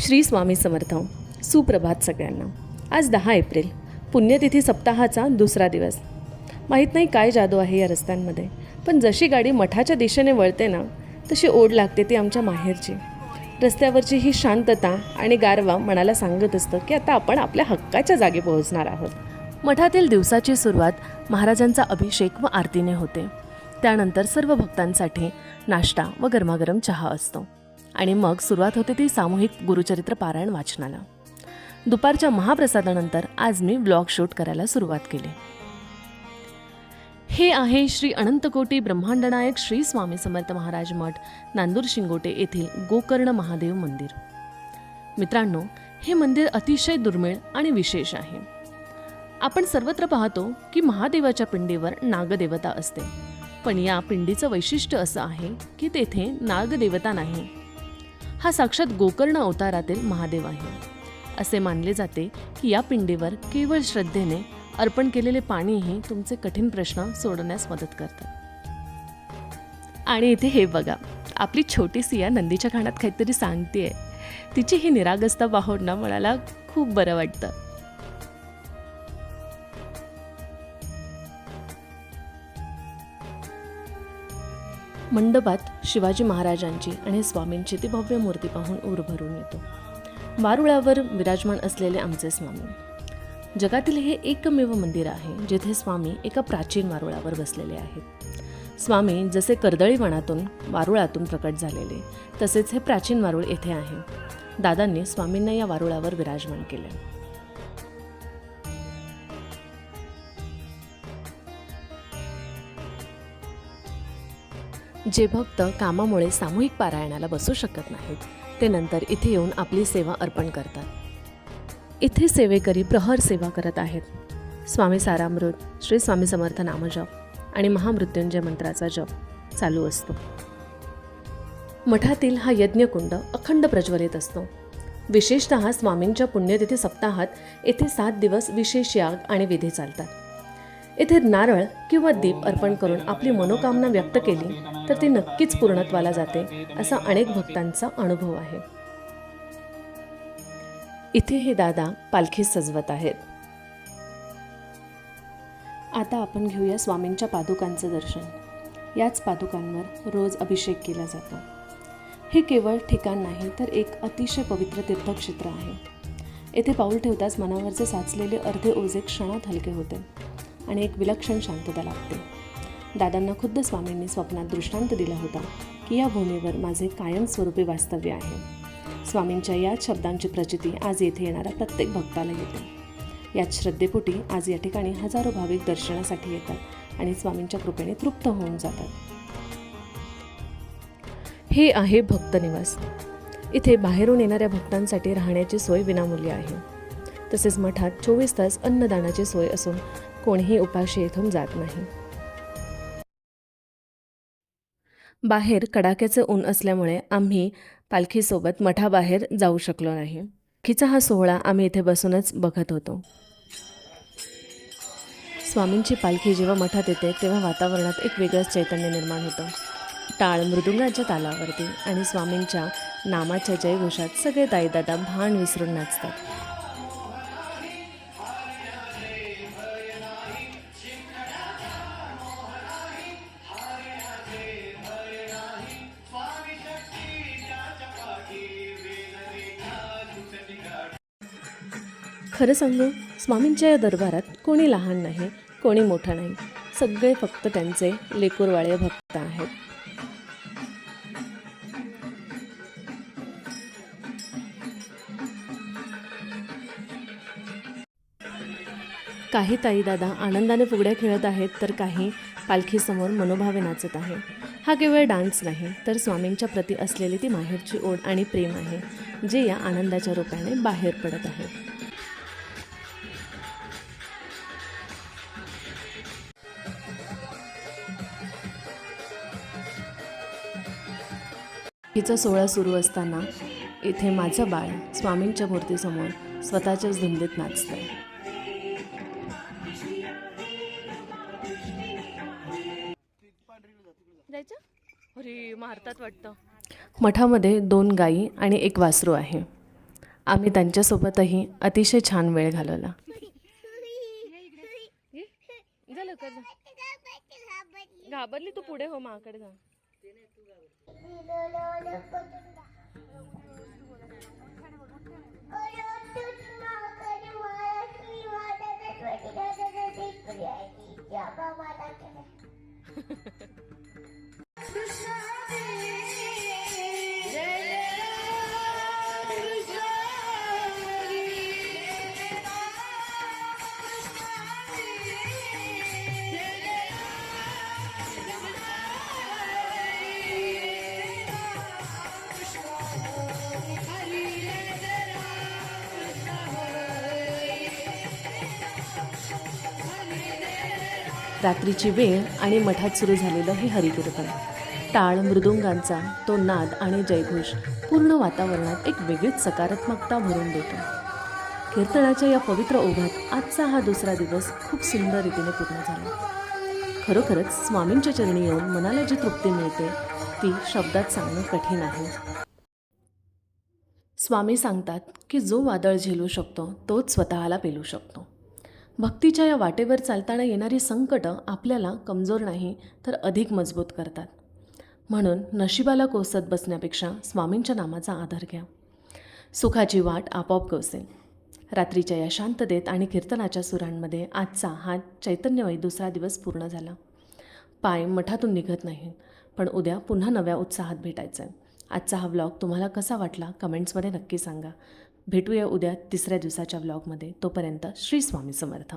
श्री स्वामी समर्थ. सुप्रभात सगळ्यांना. आज 10 एप्रिल, पुण्यतिथी सप्ताहाचा दुसरा दिवस. माहीत नाही काय जादू आहे या रस्त्यांमध्ये, पण जशी गाडी मठाच्या दिशेने वळते ना, तशी ओढ लागते ती आमच्या माहेरची. रस्त्यावरची ही शांतता आणि गारवा मनाला सांगत असतं की आता आपण आपल्या हक्काच्या जागी पोहोचणार आहोत. मठातील दिवसाची सुरुवात महाराजांचा अभिषेक व आरतीने होते. त्यानंतर सर्व भक्तांसाठी नाश्ता व गरमागरम चहा असतो आणि मग सुरुवात होते ती सामूहिक गुरुचरित्र पारायण वाचनाला. दुपारच्या महाप्रसादानंतर आज मी व्लॉग शूट करायला सुरुवात केली. हे आहे श्री अनंतकोटी ब्रह्मांडनायक श्री स्वामी समर्थ महाराज मठ, नांदूर शिंगोटे येथील गोकर्ण महादेव मंदिर. मित्रांनो, हे मंदिर अतिशय दुर्मिळ आणि विशेष आहे. आपण सर्वत्र पाहतो की महादेवाच्या पिंडीवर नागदेवता असते, पण या पिंडीचं वैशिष्ट्य असं आहे की तेथे नागदेवता नाही. हा साक्षात गोकर्ण अवतारातील महादेव आहे. असे मानले जाते की या पिंडीवर केवळ श्रद्धेने अर्पण केलेले पाणीही तुमचे कठीण प्रश्न सोडवण्यास मदत करतात. आणि इथे हे बघा, आपली छोटी सिया नंदीच्या कानात काहीतरी सांगतेय. तिची ही निरागसता पाहून ना मला खूप बरं वाटतं. मंडपात शिवाजी महाराजांची आणि स्वामींची ती भव्य मूर्ती पाहून ऊर भरून येतो. वारुळावर विराजमान असलेले आमचे स्वामी. जगातील हे एकमेव मंदिर आहे जेथे स्वामी एका प्राचीन वारुळावर बसलेले आहेत. स्वामी जसे कर्दळी वनातून वारुळातून प्रकट झालेले, तसेच हे प्राचीन वारुळ येथे आहे. दादांनी स्वामींना या वारुळावर विराजमान केले. जे भक्त कामामुळे सामूहिक पारायणाला बसू शकत नाहीत, ते नंतर इथे येऊन आपली सेवा अर्पण करतात. इथे सेवेकरी प्रहर सेवा करत आहेत. स्वामी सारामृत, श्री स्वामी समर्थ नामजप आणि महामृत्युंजय मंत्राचा जप चालू असतो. मठातील हा यज्ञकुंड अखंड प्रज्वलित असतो. विशेषतः स्वामींच्या पुण्यतिथी सप्ताहात येथे 7 दिवस विशेष याग आणि विधी चालतात. येथे नारळ किंवा दीप अर्पण करून आपली मनोकामना व्यक्त केली तर ती नक्कीच पूर्णत्वाला जाते, असा अनेक भक्तांचा अनुभव आहे. इथे हे दादा पालखी सजवत आहेत. आता आपण घेऊया स्वामींच्या पादुकांचं दर्शन. याच पादुकांवर रोज अभिषेक केला जातो. हे केवळ ठिकाण नाही तर एक अतिशय पवित्र तीर्थक्षेत्र आहे. येथे पाऊल ठेवताच मनावरचे साचलेले अर्धे ओझे क्षणात हलके होते आणि एक विलक्षण शांतता लागते. दादांना खुद्द स्वामींनी स्वप्नात दृष्टांत दिला होता की या भूमीवर माझे कायमस्वरूपी वास्तव्य आहे. स्वामींच्या याच शब्दांची प्रचिती आज येथे येणाऱ्या प्रत्येक भक्ताला येते. याच श्रद्धेपोटी आज या ठिकाणी हजारो भाविक दर्शनासाठी येतात आणि स्वामींच्या कृपेने तृप्त होऊन जातात. हे आहे भक्तनिवास. इथे बाहेरून येणाऱ्या भक्तांसाठी राहण्याची सोय विनामूल्य आहे. तसेच मठात 24 तास अन्नदानाची सोय असून कोणीही उपाशी येथून जात नाही. बाहेर कडाक्याचे ऊन असल्यामुळे आम्ही पालखीसोबत मठाबाहेर जाऊ शकलो नाही. पालखीचा हा सोहळा आम्ही इथे बसूनच बघत होतो. स्वामींची पालखी जेव्हा मठात येते तेव्हा वातावरणात एक वेगळंच चैतन्य निर्माण होतं. टाळ मृदुंगाच्या तालावरती आणि स्वामींच्या नामाच्या जयघोषात सगळे दाईदादा भान विसरून नाचतात. खरं सांगू, स्वामींच्या या दरबारात कोणी लहान नाही, कोणी मोठं नाही. सगळे फक्त त्यांचे लेकूरवाळे भक्त आहेत. काही ताई दादा आनंदाने फुगड्या खेळत आहेत तर काही पालखीसमोर मनोभावे नाचत आहे. हा केवळ डान्स नाही तर स्वामींच्या प्रती असलेली ती माहेरची ओढ आणि प्रेम आहे, जे या आनंदाच्या रूपाने बाहेर पडत आहे. हिचा सोहळा सुरू असताना इथे माझं बाळ स्वामींच्या मूर्तीसमोर स्वतःच्याच धुंदीत नाचतंय. अरे मारतात वाटतं. मठामध्ये 2 गायी आणि 1 वासरू आहे. आम्ही त्यांच्यासोबतही अतिशय छान वेळ घालवला. घाबरली तू, पुढे हो, माकडे जा. रात्रीची वेळ आणि मठात सुरू झालेलं हे हरिकीर्तन, टाळ मृदुंगांचा तो नाद आणि जयघोष पूर्ण वातावरणात एक वेगळीच सकारात्मकता भरून देतो. कीर्तनाच्या या पवित्र ओघात आजचा हा दुसरा दिवस खूप सुंदर रीतीने पूर्ण झाला. खरोखरच स्वामींच्या चरणी येऊन मनाला जी तृप्ती मिळते ती शब्दात सांगणं कठीण आहे. स्वामी सांगतात की जो वादळ झेलू शकतो तोच स्वतःला पेलू शकतो. भक्तीच्या या वाटेवर चालताना येणारी संकटं आपल्याला कमजोर नाही तर अधिक मजबूत करतात. म्हणून नशिबाला कोसत बसण्यापेक्षा स्वामींच्या नामाचा आधार घ्या. सुखाची वाट आपोआप कोसेल. रात्रीच्या या शांततेत आणि कीर्तनाच्या सुरांमध्ये आजचा हा चैतन्यमयी दुसरा दिवस पूर्ण झाला. पाय मठातून निघत नाहीत, पण उद्या पुन्हा नव्या उत्साहात भेटायचं आहे. आजचा हा व्लॉग तुम्हाला कसा वाटला कमेंट्समध्ये नक्की सांगा. भेटूया उद्या तिसऱ्या दिवसाच्या व्लॉगमध्ये. तोपर्यंत श्री स्वामी समर्थ.